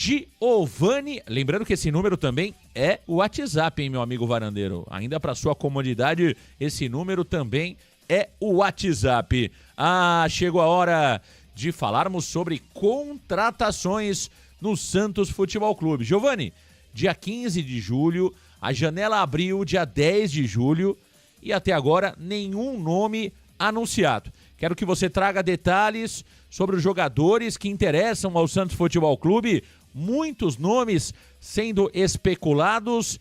Giovani, lembrando que esse número também é o WhatsApp, hein, meu amigo varandeiro? Ainda para sua comodidade, esse número também é o WhatsApp. Chegou a hora de falarmos sobre contratações no Santos Futebol Clube. Giovani, dia 15 de julho, a janela abriu dia 10 de julho e até agora nenhum nome anunciado. Quero que você traga detalhes sobre os jogadores que interessam ao Santos Futebol Clube. Muitos nomes sendo especulados.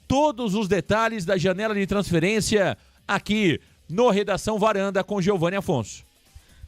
Todos os detalhes da janela de transferência aqui no Redação Varanda com Giovani Afonso.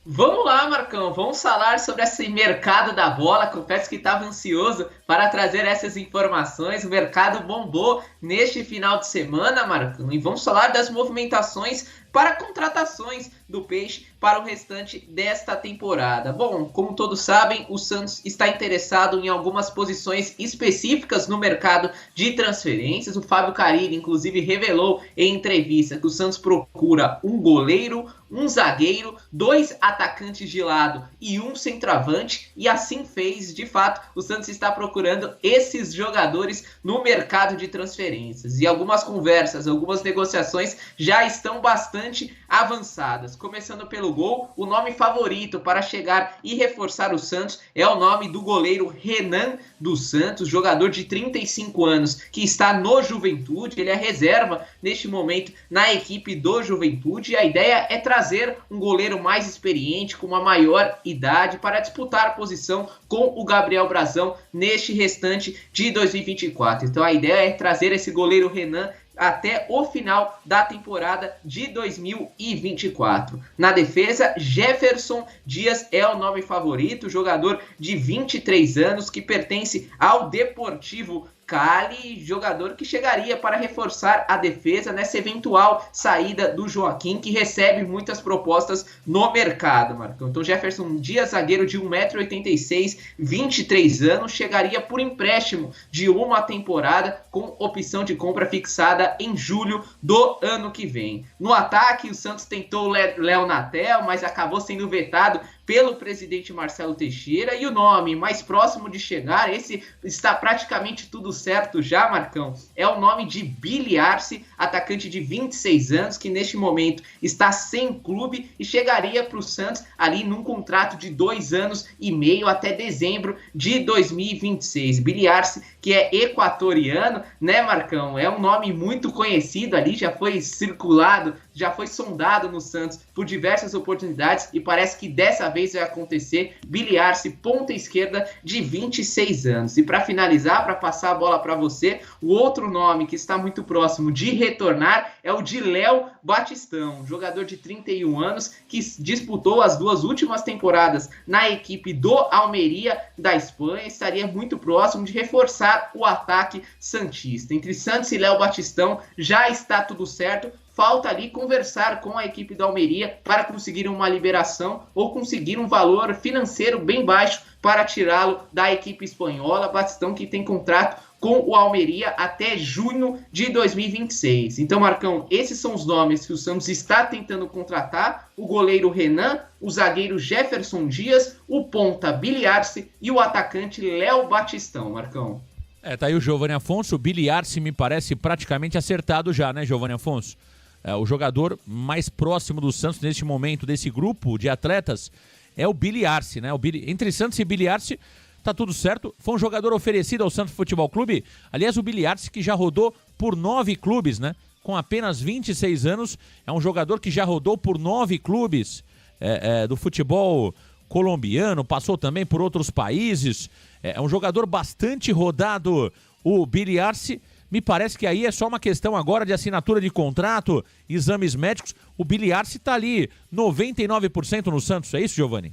Vamos lá, Marcão, vamos falar sobre esse mercado da bola. Confesso que estava ansioso para trazer essas informações. O mercado bombou neste final de semana, Marcão, e vamos falar das movimentações para contratações do Peixe para o restante desta temporada. Bom, como todos sabem, o Santos está interessado em algumas posições específicas no mercado de transferências. O Fábio Carille, inclusive, revelou em entrevista que o Santos procura um goleiro, um zagueiro, 2 atacantes de lado e um centroavante, e assim fez. De fato, o Santos está procurando esses jogadores no mercado de transferências, e algumas conversas, algumas negociações já estão bastante avançadas. Começando pelo gol, o nome favorito para chegar e reforçar o Santos é o nome do goleiro Renan dos Santos, jogador de 35 anos que está no Juventude. Ele é reserva neste momento na equipe do Juventude, e a ideia é trazer um goleiro mais experiente, com uma maior idade, para disputar a posição com o Gabriel Brazão neste restante de 2024. Então a ideia é trazer esse goleiro Renan até o final da temporada de 2024. Na defesa, Jefferson Dias é o nome favorito, jogador de 23 anos que pertence ao Deportivo Cali, jogador que chegaria para reforçar a defesa nessa eventual saída do Joaquim, que recebe muitas propostas no mercado, Marcão. Então Jefferson Dias, zagueiro de 1,86 m, 23 anos, chegaria por empréstimo de uma temporada com opção de compra fixada em julho do ano que vem. No ataque, o Santos tentou Léo Natel, mas acabou sendo vetado pelo presidente Marcelo Teixeira, e o nome mais próximo de chegar, esse está praticamente tudo certo já, Marcão, é o nome de Billy Arce, atacante de 26 anos, que neste momento está sem clube e chegaria para o Santos ali num contrato de 2 anos e meio até dezembro de 2026. Billy Arce, que é equatoriano, né, Marcão? É um nome muito conhecido ali, já foi circulado, já foi sondado no Santos por diversas oportunidades, e parece que dessa vez vai acontecer. Billy Arce, ponta esquerda de 26 anos. E para finalizar, para passar a bola para você, o outro nome que está muito próximo de retornar é o de Léo Batistão, jogador de 31 anos que disputou as 2 últimas temporadas na equipe do Almeria da Espanha. Estaria muito próximo de reforçar o ataque santista. Entre Santos e Léo Batistão já está tudo certo. Falta ali conversar com a equipe da Almeria para conseguir uma liberação ou conseguir um valor financeiro bem baixo para tirá-lo da equipe espanhola. Batistão que tem contrato com o Almeria até junho de 2026. Então, Marcão, esses são os nomes que o Santos está tentando contratar: o goleiro Renan, o zagueiro Jefferson Dias, o ponta Billy Arce e o atacante Léo Batistão, Marcão. Tá aí o Giovani Afonso. O Billy Arce me parece praticamente acertado já, né, Giovani Afonso? O jogador mais próximo do Santos neste momento, desse grupo de atletas, é o Billy Arce, né? Entre Santos e Billy Arce tá tudo certo. Foi um jogador oferecido ao Santos Futebol Clube. Aliás, o Billy Arce, que já rodou por 9 clubes, né? Com apenas 26 anos, é um jogador que já rodou por 9 clubes do futebol colombiano, passou também por outros países. É um jogador bastante rodado, o Billy Arce. Me parece que aí é só uma questão agora de assinatura de contrato, exames médicos. O Billy Arce está ali 99% no Santos, é isso, Giovani?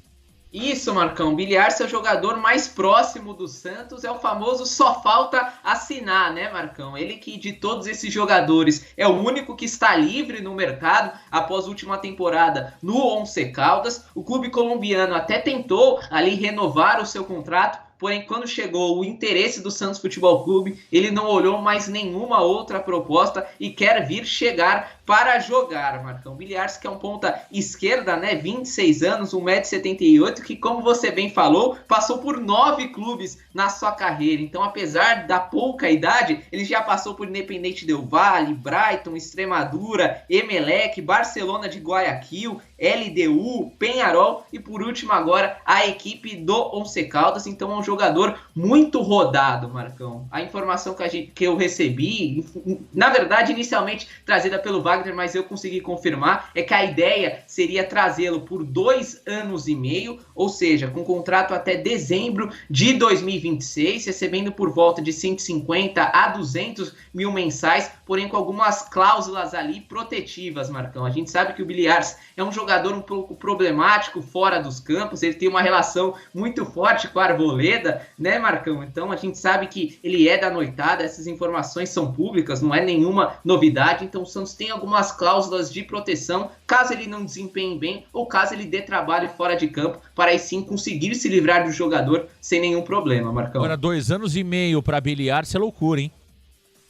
Isso, Marcão. Billy Arce é o jogador mais próximo do Santos, é o famoso só falta assinar, né, Marcão? Ele que, de todos esses jogadores, é o único que está livre no mercado após a última temporada no Once Caldas. O clube colombiano até tentou ali renovar o seu contrato porém quando chegou o interesse do Santos Futebol Clube, ele não olhou mais nenhuma outra proposta e quer vir chegar para jogar, Marcão. Biliarski, que é um ponta esquerda, né, 26 anos, 1,78 m, que como você bem falou, passou por 9 clubes na sua carreira. Então, apesar da pouca idade, ele já passou por Independente Del Valle, Brighton, Extremadura, Emelec, Barcelona de Guayaquil, LDU, Peñarol e por último agora a equipe do Once Caldas. Então é um jogador muito rodado, Marcão. A informação que eu recebi, na verdade inicialmente trazida pelo Wagner, mas eu consegui confirmar, é que a ideia seria trazê-lo por 2 anos e meio, ou seja, com contrato até dezembro de 2026, recebendo por volta de 150 a 200 mil mensais, porém com algumas cláusulas ali protetivas, Marcão. A gente sabe que o Biliarski é um jogador um pouco problemático fora dos campos, ele tem uma relação muito forte com a Arboleda, né, Marcão? Então a gente sabe que ele é da noitada, essas informações são públicas, não é nenhuma novidade, então o Santos tem algumas cláusulas de proteção, caso ele não desempenhe bem ou caso ele dê trabalho fora de campo, para aí sim conseguir se livrar do jogador sem nenhum problema, Marcão. Agora 2 anos e meio para Biliarski é loucura, hein?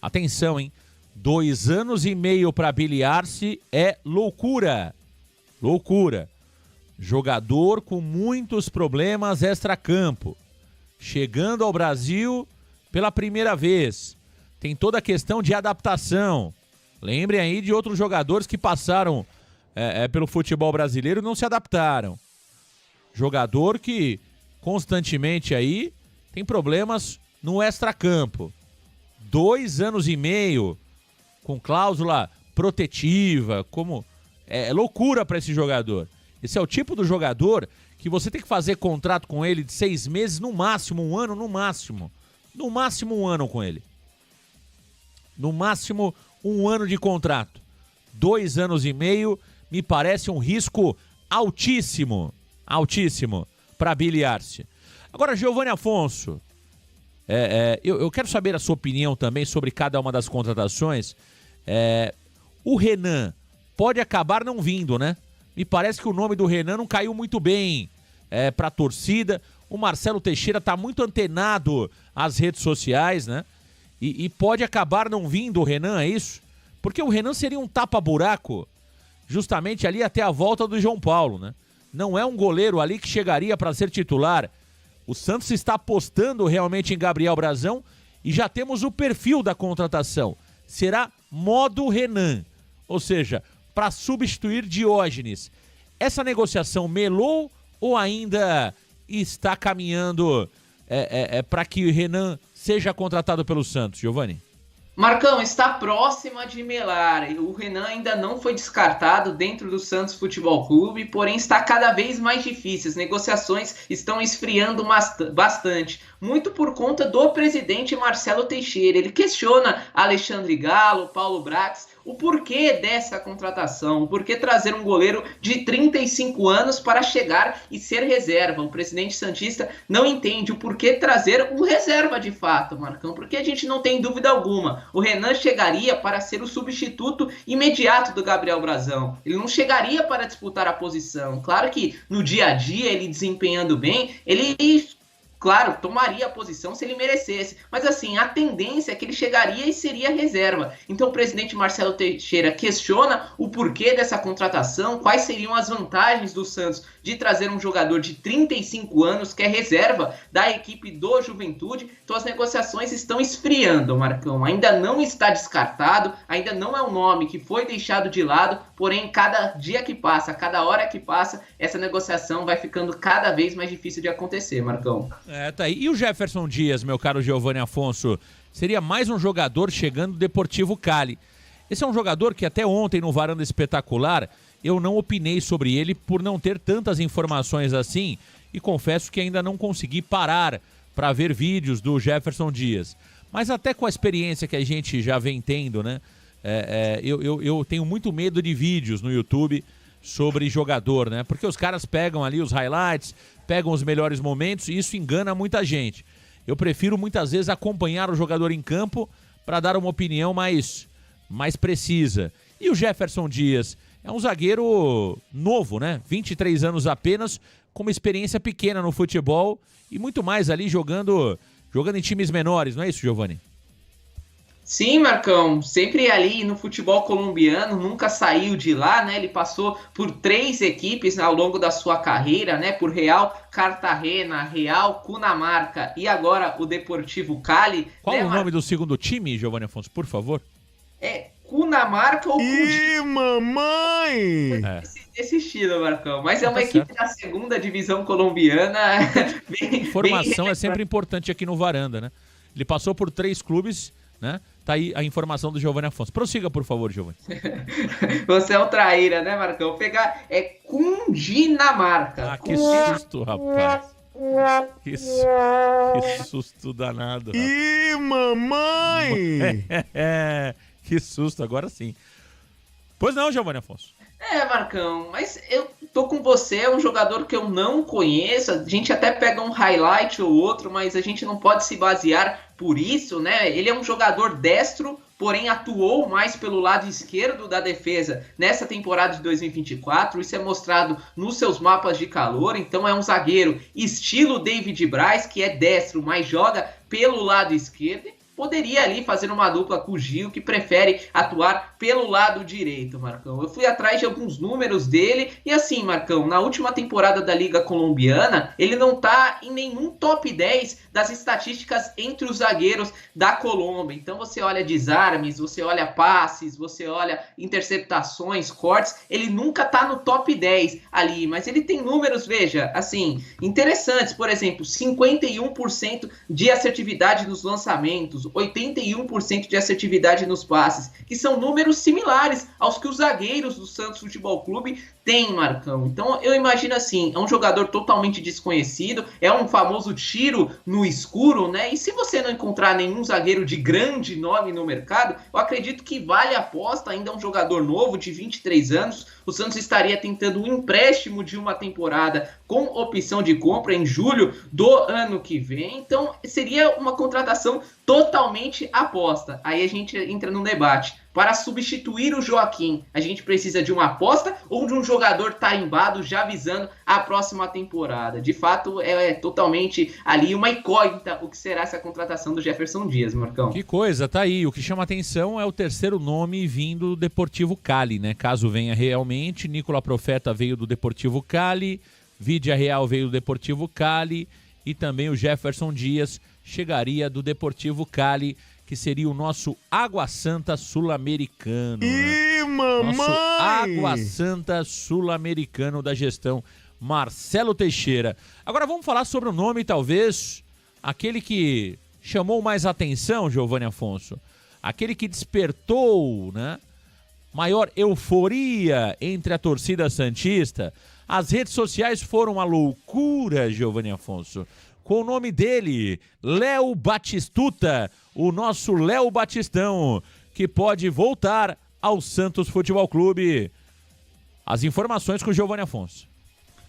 Atenção, hein? 2 anos e meio para Biliarski é loucura. Loucura. Jogador com muitos problemas extracampo. Chegando ao Brasil pela primeira vez. Tem toda a questão de adaptação. Lembrem aí de outros jogadores que passaram pelo futebol brasileiro e não se adaptaram. Jogador que constantemente aí tem problemas no extracampo. 2 anos e meio com cláusula protetiva, como é loucura para esse jogador. Esse é o tipo do jogador que você tem que fazer contrato com ele de 6 meses, no máximo 1 ano, no máximo. No máximo 1 ano com ele. No máximo 1 ano de contrato. 2 anos e meio me parece um risco altíssimo. Altíssimo para Biliarski. Agora, Giovanni Afonso, eu quero saber a sua opinião também sobre cada uma das contratações. O Renan pode acabar não vindo, né? Me parece que o nome do Renan não caiu muito bem para a torcida. O Marcelo Teixeira está muito antenado às redes sociais, né? E pode acabar não vindo o Renan, é isso? Porque o Renan seria um tapa-buraco justamente ali até a volta do João Paulo, né? Não é um goleiro ali que chegaria para ser titular. O Santos está apostando realmente em Gabriel Brazão e já temos o perfil da contratação. Será modo Renan, ou seja, para substituir Diógenes. Essa negociação melou ou ainda está caminhando para que Renan seja contratado pelo Santos, Giovanni? Marcão, está próxima de melar. O Renan ainda não foi descartado dentro do Santos Futebol Clube, porém está cada vez mais difícil. As negociações estão esfriando bastante, muito por conta do presidente Marcelo Teixeira. Ele questiona Alexandre Galo, Paulo Brax, o porquê dessa contratação, o porquê trazer um goleiro de 35 anos para chegar e ser reserva. O presidente santista não entende o porquê trazer um reserva de fato, Marcão, porque a gente não tem dúvida alguma. O Renan chegaria para ser o substituto imediato do Gabriel Brazão. Ele não chegaria para disputar a posição. Claro que no dia a dia, ele desempenhando bem, ele... Claro, tomaria a posição se ele merecesse. Mas assim, a tendência é que ele chegaria e seria reserva. Então o presidente Marcelo Teixeira questiona o porquê dessa contratação, quais seriam as vantagens do Santos de trazer um jogador de 35 anos, que é reserva da equipe do Juventude. Então as negociações estão esfriando, Marcão. Ainda não está descartado, ainda não é um nome que foi deixado de lado, porém cada dia que passa, cada hora que passa, essa negociação vai ficando cada vez mais difícil de acontecer, Marcão. Tá aí. E o Jefferson Dias, meu caro Giovanni Afonso, seria mais um jogador chegando do Deportivo Cali. Esse é um jogador que até ontem no Varanda Espetacular eu não opinei sobre ele por não ter tantas informações assim e confesso que ainda não consegui parar para ver vídeos do Jefferson Dias. Mas até com a experiência que a gente já vem tendo, né? Eu tenho muito medo de vídeos no YouTube sobre jogador, né? Porque os caras pegam ali os highlights, pegam os melhores momentos e isso engana muita gente. Eu prefiro muitas vezes acompanhar o jogador em campo para dar uma opinião mais precisa. E o Jefferson Dias é um zagueiro novo, né? 23 anos apenas, com uma experiência pequena no futebol e muito mais ali jogando em times menores, não é isso, Giovani? Sim, Marcão, sempre ali no futebol colombiano, nunca saiu de lá, né? Ele passou por 3 equipes ao longo da sua carreira, né? Por Real Cartagena, Real Cundinamarca e agora o Deportivo Cali. Qual né, o nome do segundo time, Giovani Afonso, por favor? É Cundinamarca ou Ih, mamãe! Esse estilo, Marcão. Mas é uma tá equipe certo. da segunda divisão colombiana. Informação é sempre importante aqui no Varanda, né? Ele passou por 3 clubes, né? Tá aí a informação do Giovani Afonso. Prossiga, por favor, Giovani. Você é um traíra, né, Marcão? Vou pegar Cundinamarca. Ah, que susto, rapaz. Que susto danado, rapaz. Ih, mamãe! Que susto, agora sim. Pois não, Giovani Afonso. Marcão, mas eu tô com você, é um jogador que eu não conheço, a gente até pega um highlight ou outro, mas a gente não pode se basear por isso, né? Ele é um jogador destro, porém atuou mais pelo lado esquerdo da defesa nessa temporada de 2024, isso é mostrado nos seus mapas de calor, então é um zagueiro estilo David Braz, que é destro, mas joga pelo lado esquerdo. Poderia ali fazer uma dupla com o Gil, que prefere atuar pelo lado direito, Marcão. Eu fui atrás de alguns números dele, e assim, Marcão, na última temporada da Liga Colombiana, ele não tá em nenhum top 10 das estatísticas entre os zagueiros da Colômbia. Então você olha desarmes, você olha passes, você olha interceptações, cortes, ele nunca tá no top 10 ali, mas ele tem números, veja, assim, interessantes. Por exemplo, 51% de assertividade nos lançamentos, 81% de assertividade nos passes, que são números similares aos que os zagueiros do Santos Futebol Clube têm, Marcão. Então eu imagino assim, é um jogador totalmente desconhecido, é um famoso tiro no escuro, né? E se você não encontrar nenhum zagueiro de grande nome no mercado, eu acredito que vale a aposta, ainda é um jogador novo de 23 anos, o Santos estaria tentando um empréstimo de uma temporada com opção de compra em julho do ano que vem, então seria uma contratação totalmente aposta. Aí a gente entra num debate. Para substituir o Joaquim, a gente precisa de uma aposta ou de um jogador tarimbado já visando a próxima temporada? De fato, é totalmente ali uma incógnita o que será essa contratação do Jefferson Dias, Marcão. Que coisa, tá aí. O que chama atenção é o terceiro nome vindo do Deportivo Cali, né? Caso venha realmente, Nicola Profeta veio do Deportivo Cali, Vidia Real veio do Deportivo Cali e também o Jefferson Dias chegaria do Deportivo Cali, que seria o nosso Água Santa sul-americano. Ih, mamãe! Nosso Água Santa sul-americano da gestão Marcelo Teixeira. Agora vamos falar sobre o nome, talvez, aquele que chamou mais atenção, Giovani Afonso. Aquele que despertou, né, maior euforia entre a torcida santista. As redes sociais foram uma loucura, Giovani Afonso, com o nome dele, Léo Batistuta, o nosso Léo Batistão, que pode voltar ao Santos Futebol Clube. As informações com o Giovani Afonso.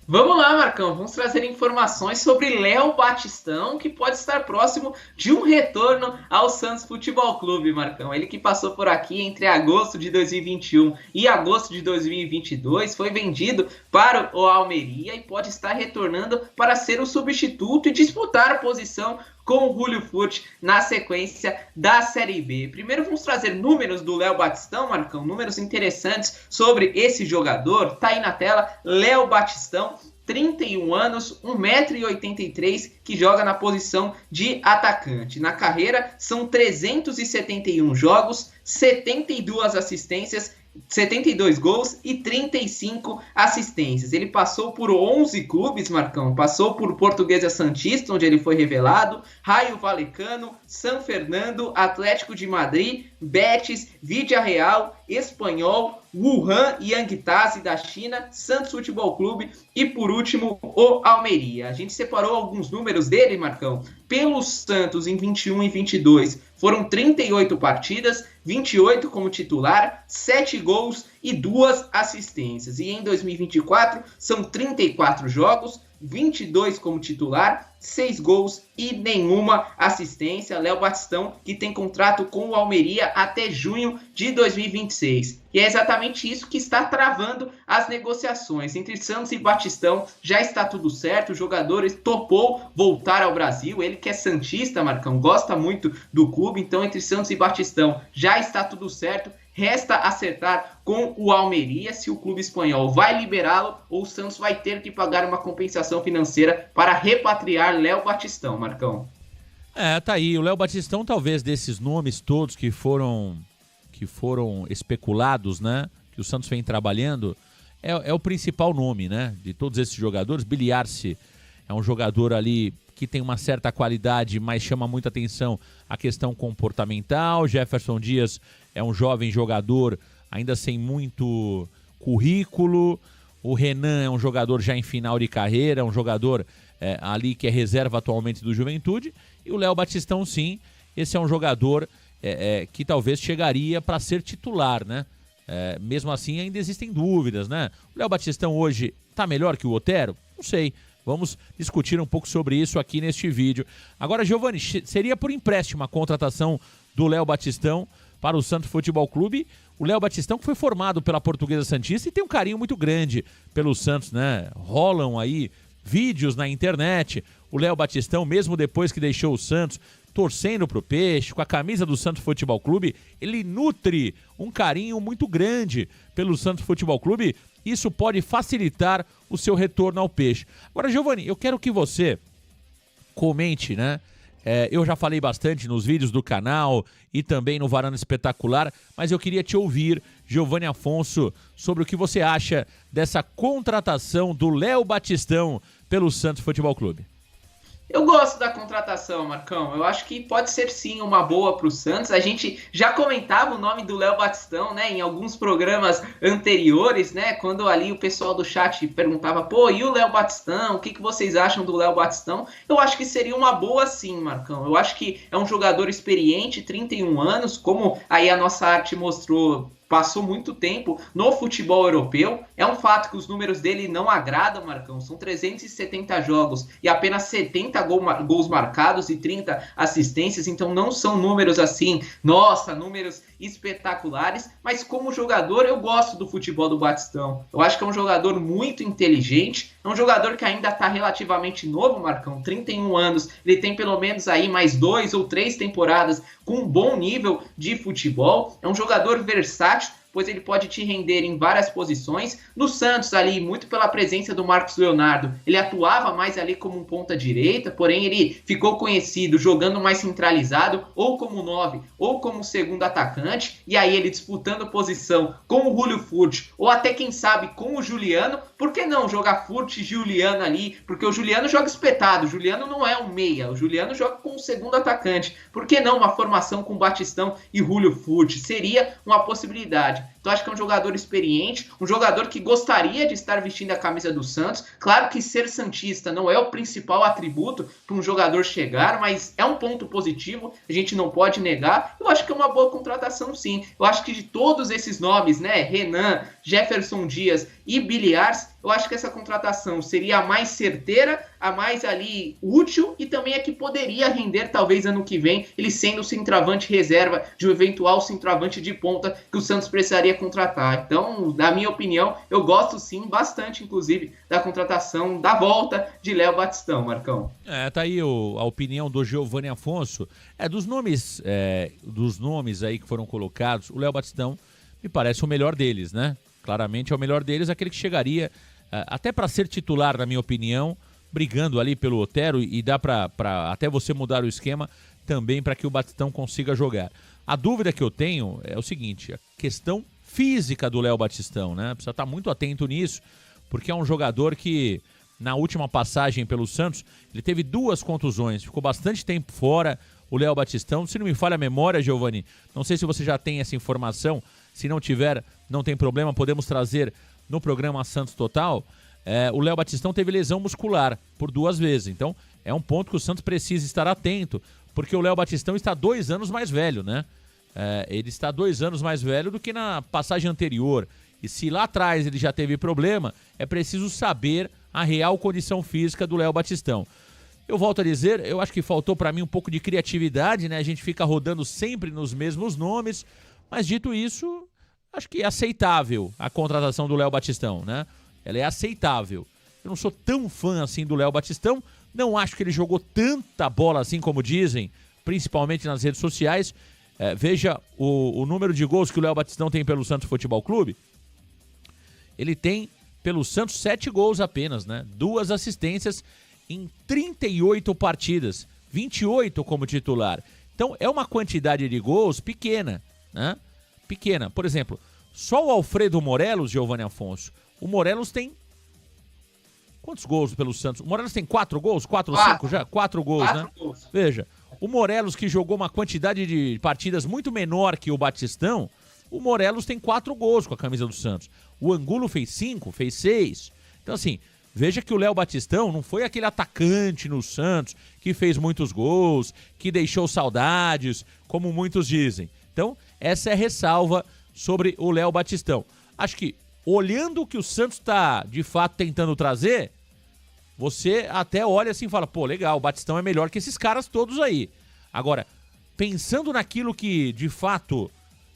Vamos lá, Marcão, vamos trazer informações sobre Léo Batistão, que pode estar próximo de um retorno ao Santos Futebol Clube, Marcão. Ele que passou por aqui entre agosto de 2021 e agosto de 2022, foi vendido para o Almeria e pode estar retornando para ser o substituto e disputar a posição com o Julio Furch na sequência da Série B. Primeiro vamos trazer números do Léo Batistão, Marcão, números interessantes sobre esse jogador. Tá aí na tela, Léo Batistão, 31 anos, 1,83 m, que joga na posição de atacante. Na carreira, são 371 jogos, 72 assistências, 72 gols e 35 assistências. Ele passou por 11 clubes, Marcão. Passou por Portuguesa Santista, onde ele foi revelado, Raio Vallecano, San Fernando, Atlético de Madrid, Betis, Vidia Real, Espanhol, Wuhan e Yangtze da China, Santos Futebol Clube e, por último, o Almeria. A gente separou alguns números dele, Marcão. Pelo Santos, em 21 e 22, foram 38 partidas, 28 como titular, 7 gols e 2 assistências. E em 2024, são 34 jogos, 22 como titular, 6 gols e nenhuma assistência. Léo Batistão, que tem contrato com o Almeria até junho de 2026. E é exatamente isso que está travando as negociações. Entre Santos e Batistão já está tudo certo, o jogador topou voltar ao Brasil, ele que é santista, Marcão, gosta muito do clube, então entre Santos e Batistão já está tudo certo. Resta acertar com o Almeria se o clube espanhol vai liberá-lo ou o Santos vai ter que pagar uma compensação financeira para repatriar Léo Batistão, Marcão. Tá aí. O Léo Batistão, talvez desses nomes todos que foram especulados, né? Que o Santos vem trabalhando, é o principal nome, né? De todos esses jogadores. Billy Arce é um jogador ali que tem uma certa qualidade, mas chama muita atenção a questão comportamental. Jefferson Dias é um jovem jogador, ainda sem muito currículo. O Renan é um jogador já em final de carreira, um jogador ali que é reserva atualmente do Juventude. E o Léo Batistão, sim, esse é um jogador que talvez chegaria para ser titular, né? Mesmo assim, ainda existem dúvidas, né? O Léo Batistão hoje está melhor que o Otero? Não sei. Vamos discutir um pouco sobre isso aqui neste vídeo. Agora, Giovani, seria por empréstimo a contratação do Léo Batistão para o Santos Futebol Clube. O Léo Batistão que foi formado pela Portuguesa Santista e tem um carinho muito grande pelo Santos, né? Rolam aí vídeos na internet. O Léo Batistão, mesmo depois que deixou o Santos, torcendo pro Peixe, com a camisa do Santos Futebol Clube, ele nutre um carinho muito grande pelo Santos Futebol Clube. Isso pode facilitar o seu retorno ao Peixe. Agora, Giovani, eu quero que você comente, né? Eu já falei bastante nos vídeos do canal e também no Varanda Espetacular, mas eu queria te ouvir, Giovani Afonso, sobre o que você acha dessa contratação do Léo Batistão pelo Santos Futebol Clube. Eu gosto da contratação, Marcão. Eu acho que pode ser sim uma boa para o Santos. A gente já comentava o nome do Léo Batistão, né, em alguns programas anteriores, né, quando ali o pessoal do chat perguntava, pô, e o Léo Batistão? O que vocês acham do Léo Batistão? Eu acho que seria uma boa sim, Marcão. Eu acho que é um jogador experiente, 31 anos, como aí a nossa arte mostrou. Passou muito tempo no futebol europeu. É um fato que os números dele não agradam, Marcão. São 370 jogos e apenas 70 gols marcados e 30 assistências. Então não são números assim, nossa, números espetaculares. Mas como jogador, eu gosto do futebol do Batistão. Eu acho que é um jogador muito inteligente. É um jogador que ainda está relativamente novo, Marcão. 31 anos. Ele tem pelo menos aí mais 2 ou 3 temporadas com um bom nível de futebol. É um jogador versátil, pois ele pode te render em várias posições. No Santos ali, muito pela presença do Marcos Leonardo, ele atuava mais ali como um ponta-direita, porém ele ficou conhecido jogando mais centralizado, ou como 9, ou como segundo atacante, e aí ele disputando posição com o Júlio Furt, ou até quem sabe com o Juliano. Por que não jogar Furt e Juliano ali? Porque o Juliano joga espetado, o Juliano não é um meia, o Juliano joga com o segundo atacante. Por que não uma formação com Batistão e Júlio Furt? Seria uma possibilidade. Então acho que é um jogador experiente, um jogador que gostaria de estar vestindo a camisa do Santos. Claro que ser santista não é o principal atributo para um jogador chegar, mas é um ponto positivo, a gente não pode negar. Eu acho que é uma boa contratação sim. Eu acho que de todos esses nomes, né, Renan, Jefferson Dias e Billy Arce, eu acho que essa contratação seria a mais certeira, a mais ali útil e também a que poderia render talvez ano que vem, ele sendo o centroavante reserva de um eventual centroavante de ponta que o Santos precisaria contratar. Então, na minha opinião, eu gosto sim, bastante inclusive, da contratação, da volta de Léo Batistão, Marcão. Tá aí a opinião do Giovani Afonso. Dos nomes aí que foram colocados, o Léo Batistão me parece o melhor deles, né? Claramente é o melhor deles, aquele que chegaria até para ser titular, na minha opinião, brigando ali pelo Otero, e dá para até você mudar o esquema também para que o Batistão consiga jogar. A dúvida que eu tenho é o seguinte, a questão física do Léo Batistão, né? Precisa estar muito atento nisso, porque é um jogador que na última passagem pelo Santos, ele teve 2 contusões, ficou bastante tempo fora, o Léo Batistão. Se não me falha a memória, Giovani, não sei se você já tem essa informação, se não tiver, não tem problema, podemos trazer no programa Santos Total. O Léo Batistão teve lesão muscular por 2 vezes, então é um ponto que o Santos precisa estar atento, porque o Léo Batistão está 2 anos mais velho, né? Ele está 2 anos mais velho do que na passagem anterior, e se lá atrás ele já teve problema, é preciso saber a real condição física do Léo Batistão. Eu volto a dizer, eu acho que faltou para mim um pouco de criatividade, né? A gente fica rodando sempre nos mesmos nomes, mas dito isso, acho que é aceitável a contratação do Léo Batistão, né? Ela é aceitável. Eu não sou tão fã assim do Léo Batistão, não acho que ele jogou tanta bola assim como dizem, principalmente nas redes sociais. Veja o número de gols que o Léo Batistão tem pelo Santos Futebol Clube. Ele tem pelo Santos 7 gols apenas, né? 2 assistências em 38 partidas, 28 como titular. Então é uma quantidade de gols pequena, né? Pequena. Por exemplo, só o Alfredo Morelos, Giovanni Afonso, o Morelos tem quantos gols pelo Santos? O Morelos tem 4 gols? 4 ou 5 já? 4 gols, 4 né? Gols. Veja, o Morelos que jogou uma quantidade de partidas muito menor que o Batistão, o Morelos tem 4 gols com a camisa do Santos. O Angulo fez 5, fez 6. Então assim, veja que o Léo Batistão não foi aquele atacante no Santos que fez muitos gols, que deixou saudades, como muitos dizem. Então, essa é a ressalva sobre o Léo Batistão. Acho que, olhando o que o Santos está, de fato, tentando trazer, você até olha assim e fala, pô, legal, o Batistão é melhor que esses caras todos aí. Agora, pensando naquilo que, de fato,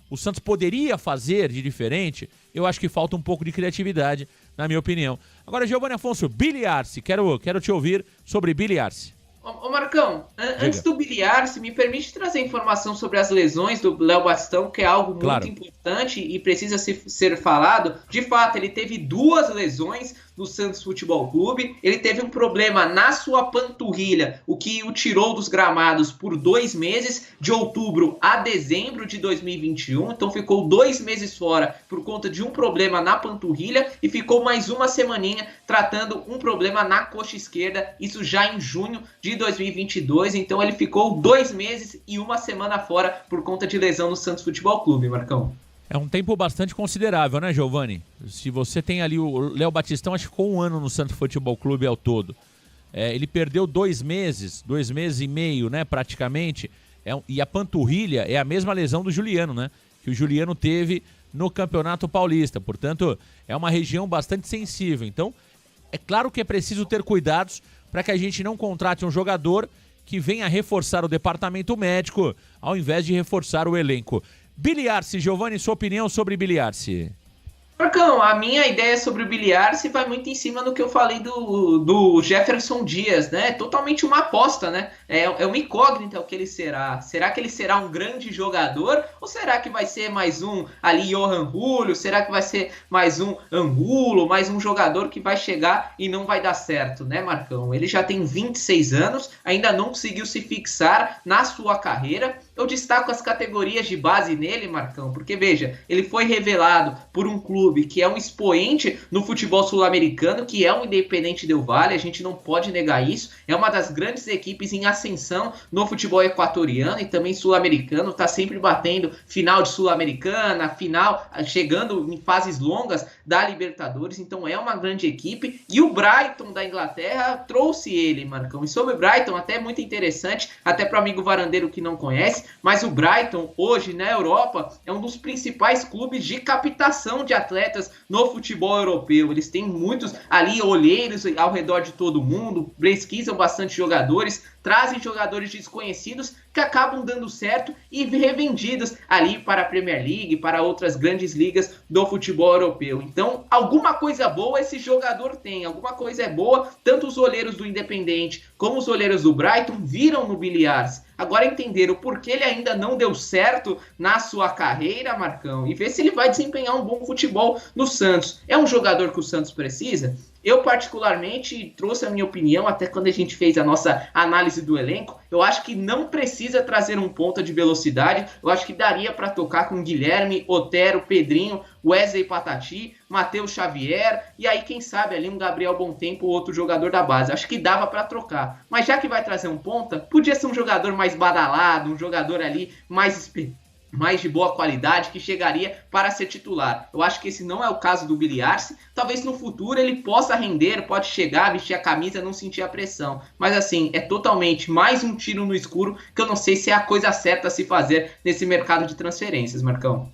o Santos poderia fazer de diferente, eu acho que falta um pouco de criatividade, na minha opinião. Agora, Giovanni Afonso, Billy Arce, quero te ouvir sobre Billy Arce. Ô Marcão, antes do Billy Arce, me permite trazer informação sobre as lesões do Léo Batistão, que é algo muito importante e precisa ser falado. De fato, ele teve 2 lesões no Santos Futebol Clube. Ele teve um problema na sua panturrilha, o que o tirou dos gramados por 2 meses, de outubro a dezembro de 2021. Então ficou 2 meses fora por conta de um problema na panturrilha e ficou mais uma semaninha tratando um problema na coxa esquerda, isso já em junho de 2022. Então ele ficou 2 meses e 1 semana fora por conta de lesão no Santos Futebol Clube, Marcão. É um tempo bastante considerável, né, Giovanni? Se você tem ali o Léo Batistão, acho que ficou 1 ano no Santos Futebol Clube ao todo. Ele perdeu 2 meses, 2 meses e meio, né, praticamente. E a panturrilha é a mesma lesão do Juliano, né? Que o Juliano teve no Campeonato Paulista. Portanto, é uma região bastante sensível. Então, é claro que é preciso ter cuidados para que a gente não contrate um jogador que venha reforçar o departamento médico ao invés de reforçar o elenco. Billy Arce, Giovanni, sua opinião sobre Billy Arce? Marcão, a minha ideia sobre o Billy Arce vai muito em cima do que eu falei do Jefferson Dias, né? Totalmente uma aposta, né? É uma incógnita o que ele será. Será que ele será um grande jogador? Ou será que vai ser mais um ali Johan Julio? Será que vai ser mais um Angulo? Mais um jogador que vai chegar e não vai dar certo, né, Marcão? Ele já tem 26 anos, ainda não conseguiu se fixar na sua carreira. Eu destaco as categorias de base nele, Marcão, porque veja, ele foi revelado por um clube que é um expoente no futebol sul-americano, que é o Independente Del Valle, a gente não pode negar isso, é uma das grandes equipes em ascensão no futebol equatoriano e também sul-americano, tá sempre batendo final de Sul-Americana, final, chegando em fases longas da Libertadores, então é uma grande equipe, e o Brighton da Inglaterra trouxe ele, Marcão, e sobre o Brighton, até muito interessante, até para o amigo varandeiro que não conhece, mas o Brighton hoje na Europa é um dos principais clubes de captação de atletas no futebol europeu. Eles têm muitos ali olheiros ao redor de todo mundo, pesquisam bastante jogadores, trazem jogadores desconhecidos que acabam dando certo e revendidos ali para a Premier League, para outras grandes ligas do futebol europeu. Então, alguma coisa boa esse jogador tem, alguma coisa é boa, tanto os olheiros do Independente como os olheiros do Brighton viram no Billy Arce. Agora entenderam por que ele ainda não deu certo na sua carreira, Marcão, e ver se ele vai desempenhar um bom futebol no Santos. É um jogador que o Santos precisa? Eu, particularmente, trouxe a minha opinião, até quando a gente fez a nossa análise do elenco, eu acho que não precisa trazer um ponta de velocidade, eu acho que daria para tocar com Guilherme, Otero, Pedrinho, Wesley Patati, Matheus Xavier, e aí quem sabe ali um Gabriel Bontempo ou outro jogador da base, acho que dava para trocar. Mas já que vai trazer um ponta, podia ser um jogador mais badalado, um jogador ali mais de boa qualidade, que chegaria para ser titular. Eu acho que esse não é o caso do Billy Arce. Talvez no futuro ele possa render, pode chegar, vestir a camisa, não sentir a pressão. Mas assim, é totalmente mais um tiro no escuro, que eu não sei se é a coisa certa a se fazer nesse mercado de transferências, Marcão.